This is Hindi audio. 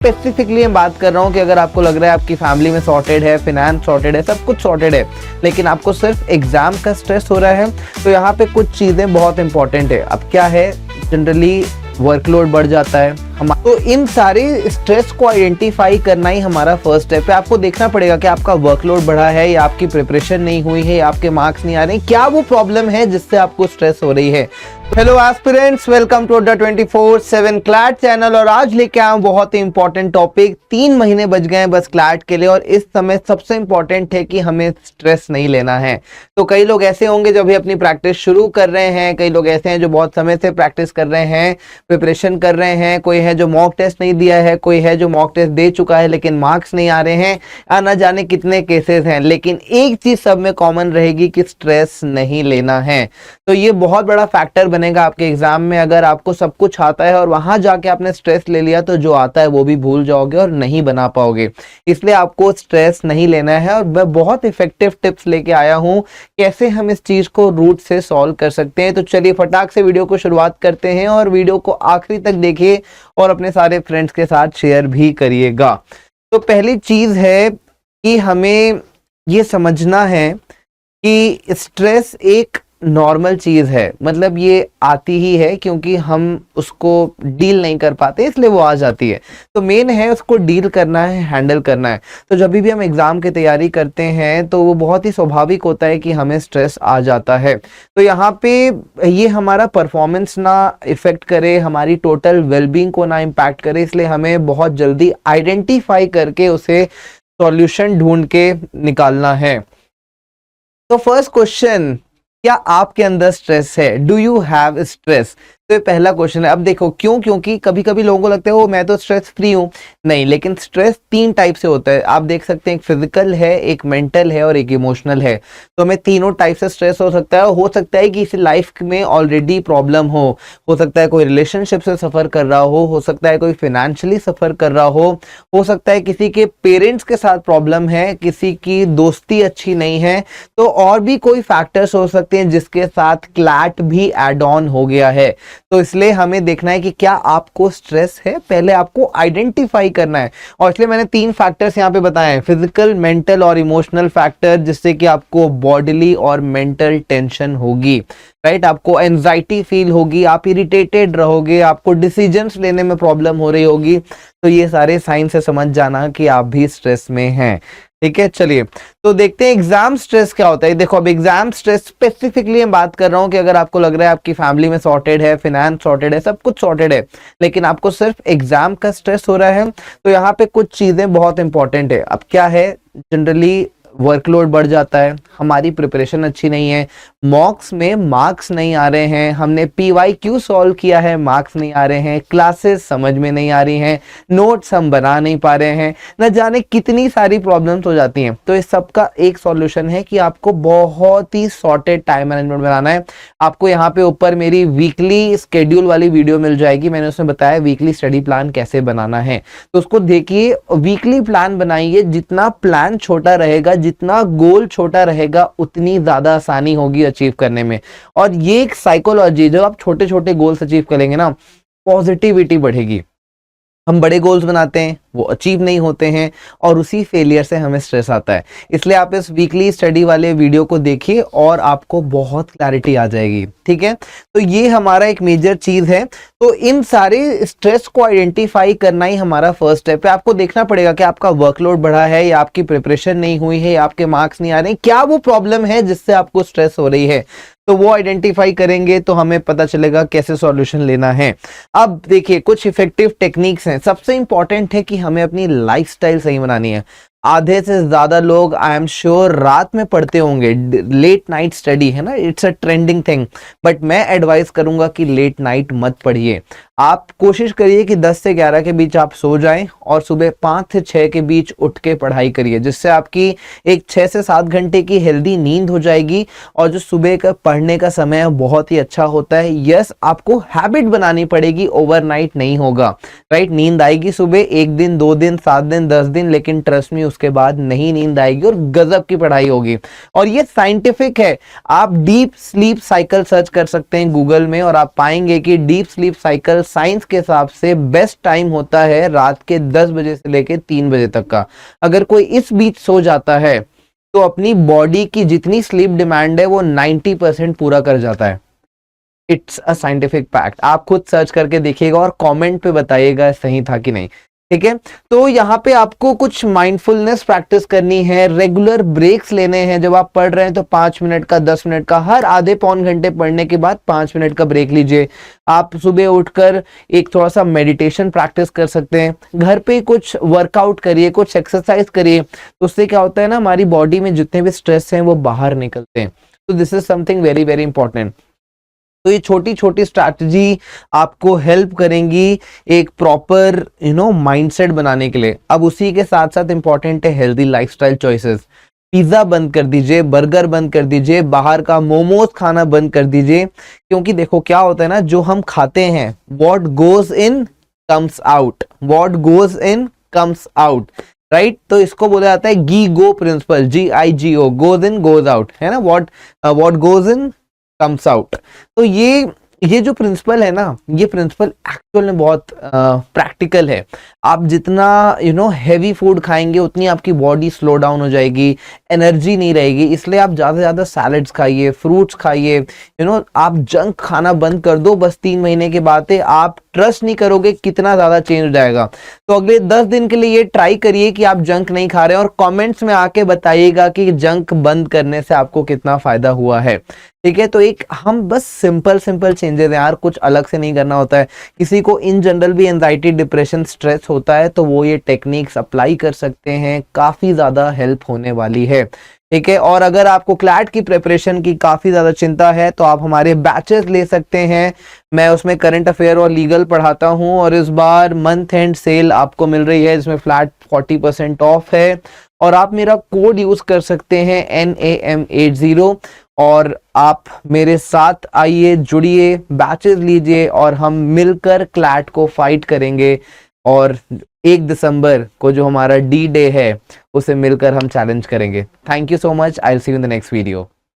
स्पेसिफिकली मैं बात कर रहा हूँ कि अगर आपको लग रहा है आपकी फैमिली में सॉर्टेड है, फिनेंस सॉर्टेड है, सब कुछ सॉर्टेड है, लेकिन आपको सिर्फ एग्जाम का स्ट्रेस हो रहा है, तो यहाँ पे कुछ चीज़ें बहुत इंपॉर्टेंट है। अब क्या है, जनरली वर्कलोड बढ़ जाता है तो इन सारे स्ट्रेस को आइडेंटिफाई करना ही हमारा फर्स्ट स्टेप है। आपको देखना पड़ेगा कि आपका वर्कलोड बढ़ा है या आपकी प्रिपरेशन नहीं हुई है या आपके मार्क्स नहीं आ रहे हैं, क्या वो प्रॉब्लम है जिससे आपको स्ट्रेस हो रही है। Hello aspirants, welcome to the 24/7 CLAT channel. और आज लेके आया हूं बहुत ही इंपॉर्टेंट टॉपिक। 3 महीने बच गए हैं बस क्लैट के लिए और इस समय सबसे इंपॉर्टेंट है कि हमें स्ट्रेस नहीं लेना है। तो कई लोग ऐसे होंगे जो भी अपनी प्रैक्टिस शुरू कर रहे हैं, कई लोग ऐसे हैं जो बहुत समय से प्रैक्टिस कर रहे हैं, प्रिपरेशन कर रहे हैं, कोई है जो मॉक टेस्ट नहीं दिया है, कोई है जो मॉक टेस्ट दे चुका है लेकिन मार्क्स नहीं आ रहे हैं, ना जाने कितने केसेस हैं। लेकिन एक चीज सब में कॉमन रहेगी कि स्ट्रेस नहीं लेना है। तो ये बहुत बड़ा फैक्टर बनेगा आपके एग्जाम में। अगर आपको सब कुछ आता है और वहां जाके आपने स्ट्रेस ले लिया तो जो आता है वो भी भूल जाओगे और नहीं बना पाओगे। इसलिए आपको स्ट्रेस नहीं लेना है और मैं बहुत इफेक्टिव टिप्स लेके आया हूं कैसे हम इस चीज को रूट से सॉल्व कर सकते हैं। तो चलिए फटाक से वीडियो को शुरुआत करते हैं और वीडियो को आखिरी तक देखिए और अपने सारे फ्रेंड्स के साथ शेयर भी करिएगा। तो पहली चीज है कि हमें ये समझना है कि स्ट्रेस एक नॉर्मल चीज है, मतलब ये आती ही है क्योंकि हम उसको डील नहीं कर पाते इसलिए वो आ जाती है। तो मेन है उसको डील करना है, हैंडल करना है। तो जब भी हम एग्जाम की तैयारी करते हैं तो वो बहुत ही स्वाभाविक होता है कि हमें स्ट्रेस आ जाता है। तो यहाँ पे ये हमारा परफॉर्मेंस ना इफेक्ट करे, हमारी टोटल वेलबींग को ना इम्पैक्ट करे, इसलिए हमें बहुत जल्दी आइडेंटिफाई करके उसे सॉल्यूशन ढूंढ के निकालना है। तो फर्स्ट क्वेश्चन, क्या आपके अंदर स्ट्रेस है? Do you have stress? तो ये पहला क्वेश्चन है। अब देखो क्यों, क्योंकि कभी कभी लोगों को लगता है ओ मैं तो स्ट्रेस फ्री हूं। नहीं, लेकिन स्ट्रेस 3 टाइप से होता है। आप देख सकते हैं, एक फिजिकल है, एक मेंटल है और एक इमोशनल है। तो हमें तीनों टाइप से स्ट्रेस हो सकता है। हो सकता है कि इस लाइफ में ऑलरेडी प्रॉब्लम हो सकता है कोई रिलेशनशिप से सफर कर रहा हो सकता है कोई फाइनेंशियली सफर कर रहा हो सकता है किसी के पेरेंट्स के साथ प्रॉब्लम है, किसी की दोस्ती अच्छी नहीं है, तो और भी कोई फैक्टर्स हो सकते हैं जिसके साथ क्लैट भी एड ऑन हो गया है। तो इसलिए हमें देखना है कि क्या आपको स्ट्रेस है, पहले आपको आइडेंटिफाई करना है। और इसलिए मैंने 3 फैक्टर्स यहाँ पे बताए हैं, फिजिकल, मेंटल और इमोशनल फैक्टर, जिससे कि आपको बॉडीली और मेंटल टेंशन होगी, राइट। आपको एंजाइटी फील होगी, आप इरिटेटेड रहोगे, आपको डिसीजंस लेने में प्रॉब्लम हो रही होगी। तो ये सारे साइन से समझ जाना कि आप भी स्ट्रेस में हैं, ठीक है। चलिए तो देखते हैं एग्जाम स्ट्रेस क्या होता है। देखो अब एग्जाम स्ट्रेस स्पेसिफिकली मैं बात कर रहा हूँ कि अगर आपको लग रहा है आपकी फैमिली में सॉर्टेड है, फिनेंस सॉर्टेड है, सब कुछ सॉर्टेड है, लेकिन आपको सिर्फ एग्जाम का स्ट्रेस हो रहा है, तो यहाँ पे कुछ चीजें बहुत इंपॉर्टेंट है। अब क्या है, जनरली वर्कलोड बढ़ जाता है, हमारी प्रिपरेशन अच्छी नहीं है, मॉक्स में मार्क्स नहीं आ रहे हैं, हमने PYQ सॉल्व किया है, मार्क्स नहीं आ रहे हैं, क्लासेस समझ में नहीं आ रही हैं, नोट्स हम बना नहीं पा रहे हैं, न जाने कितनी सारी प्रॉब्लम्स हो जाती हैं। तो इस सब का एक सॉल्यूशन है कि आपको बहुत ही सॉर्टेड टाइम मैनेजमेंट बनाना है। आपको यहाँ पे ऊपर मेरी वीकली स्केड्यूल वाली वीडियो मिल जाएगी, मैंने उसमें बताया वीकली स्टडी प्लान कैसे बनाना है, तो उसको देखिए, वीकली प्लान बनाइए। जितना प्लान छोटा रहेगा, जितना गोल छोटा रहेगा, उतनी ज्यादा आसानी होगी अचीव करने में। और ये एक साइकोलॉजी, जब आप छोटे छोटे गोल्स अचीव करेंगे ना, पॉजिटिविटी बढ़ेगी। हम बड़े गोल्स बनाते हैं, वो अचीव नहीं होते हैं और उसी फेलियर से हमें स्ट्रेस आता है। इसलिए आप इस वीकली स्टडी वाले वीडियो को देखिए और आपको बहुत क्लैरिटी आ जाएगी, ठीक है। तो ये हमारा एक मेजर चीज है। तो इन सारे स्ट्रेस को आइडेंटिफाई करना ही हमारा फर्स्ट स्टेप है। आपको देखना पड़ेगा कि आपका वर्कलोड बढ़ा है या आपकी प्रिपरेशन नहीं हुई है या आपके मार्क्स नहीं आ रहे हैं, क्या वो प्रॉब्लम है जिससे आपको स्ट्रेस हो रही है। तो वो आइडेंटिफाई करेंगे तो हमें पता चलेगा कैसे सॉल्यूशन लेना है। अब देखिए कुछ इफेक्टिव टेक्निक्स हैं। सबसे इंपॉर्टेंट है कि हमें अपनी लाइफस्टाइल सही बनानी है। आधे से ज्यादा लोग आई एम श्योर रात में पढ़ते होंगे, लेट नाइट स्टडी है ना, it's a trending thing, but मैं एडवाइस करूंगा कि लेट नाइट मत पढ़िए। आप कोशिश करिए कि 10 से 11 के बीच आप सो जाएं और सुबह 5 से 6 के बीच उठ के पढ़ाई करिए, जिससे आपकी एक 6 से 7 घंटे की हेल्दी नींद हो जाएगी और जो सुबह का पढ़ने का समय है बहुत ही अच्छा होता है। यस, आपको हैबिट बनानी पड़ेगी, ओवरनाइट नहीं होगा, राइट। नींद आएगी सुबह, 1 दिन, 2 दिन, 7 दिन, 10 दिन, लेकिन ट्रस्ट मी उसके बाद नई नींद आएगी और गजब की पढ़ाई होगी। और ये साइंटिफिक है। आप डीप स्लीप साइकिल सर्च कर सकते हैं गूगल में और आप पाएंगे कि डीप स्लीप साइकिल साइंस के हिसाब से बेस्ट टाइम होता है रात के 10 बजे से लेकर 3 बजे तक का। अगर कोई इस बीच सो जाता है तो अपनी बॉडी की जितनी स्लीप डिमांड है वो 90% पूरा कर जाता है। It's a scientific fact. आप खुद सर्च करके देखिएगा और कमेंट पे बताइएगा सही था कि नहीं, ठीक है। तो यहाँ पे आपको कुछ माइंडफुलनेस प्रैक्टिस करनी है, रेगुलर ब्रेक्स लेने हैं। जब आप पढ़ रहे हैं तो 5 मिनट का, 10 मिनट का, हर आधे पौन घंटे पढ़ने के बाद 5 मिनट का ब्रेक लीजिए। आप सुबह उठकर एक थोड़ा सा मेडिटेशन प्रैक्टिस कर सकते हैं। घर पे कुछ वर्कआउट करिए, कुछ एक्सरसाइज करिए। तो उससे क्या होता है ना, हमारी बॉडी में जितने भी स्ट्रेस हैं वो बाहर निकलते हैं। तो this is something very very important. तो ये छोटी छोटी स्ट्रैटेजी आपको हेल्प करेंगी एक प्रॉपर माइंडसेट बनाने के लिए। अब उसी के साथ साथ इंपॉर्टेंट है हेल्दी लाइफस्टाइल चॉइसेस। पिज्जा बंद कर दीजिए, बर्गर बंद कर दीजिए, बाहर का मोमोज खाना बंद कर दीजिए। क्योंकि देखो क्या होता है ना, जो हम खाते हैं, what goes in comes out, what goes in comes out, right. तो इसको बोला जाता है GIGO principle, GIGO, goes in goes out, है ना। What goes in comes out. तो ये जो प्रिंसिपल है ना, ये प्रिंसिपल एक्चुअल में बहुत प्रैक्टिकल है। आप जितना हैवी फूड खाएंगे उतनी आपकी बॉडी स्लो डाउन हो जाएगी, एनर्जी नहीं रहेगी। इसलिए आप ज़्यादा से ज़्यादा सैलड्स खाइए, फ्रूट्स खाइए, आप जंक खाना बंद कर दो। बस 3 महीने के बाद आप ट्रस्ट नहीं करोगे कितना ज़्यादा चेंज हो जाएगा। तो अगले 10 दिन के लिए ये ट्राई करिए कि आप जंक नहीं खा रहे हैं और कमेंट्स में आके बताइएगा कि जंक बंद करने से आपको कितना फ़ायदा हुआ है, ठीक है। तो एक हम बस सिंपल चेंजेस यार, कुछ अलग से नहीं करना होता है। किसी को इन जनरल भी एंजाइटी, डिप्रेशन, स्ट्रेस होता है तो वो ये टेक्निक्स अप्लाई कर सकते हैं, काफ़ी ज़्यादा हेल्प होने वाली है, ठीक है। और अगर आपको क्लैट की प्रिपरेशन की काफ़ी ज़्यादा चिंता है तो आप हमारे बैचेस ले सकते हैं। मैं उसमें करंट अफेयर और लीगल पढ़ाता हूं और इस बार मंथ एंड सेल आपको मिल रही है, जिसमें फ्लैट 40% ऑफ है। और आप मेरा कोड यूज़ कर सकते हैं NAM80 और आप मेरे साथ आइए, जुड़िए, बैचेस लीजिए और हम मिलकर क्लैट को फाइट करेंगे। और 1 दिसंबर को जो हमारा D-Day है उसे मिलकर हम चैलेंज करेंगे। Thank you so much. I will see you in the next video.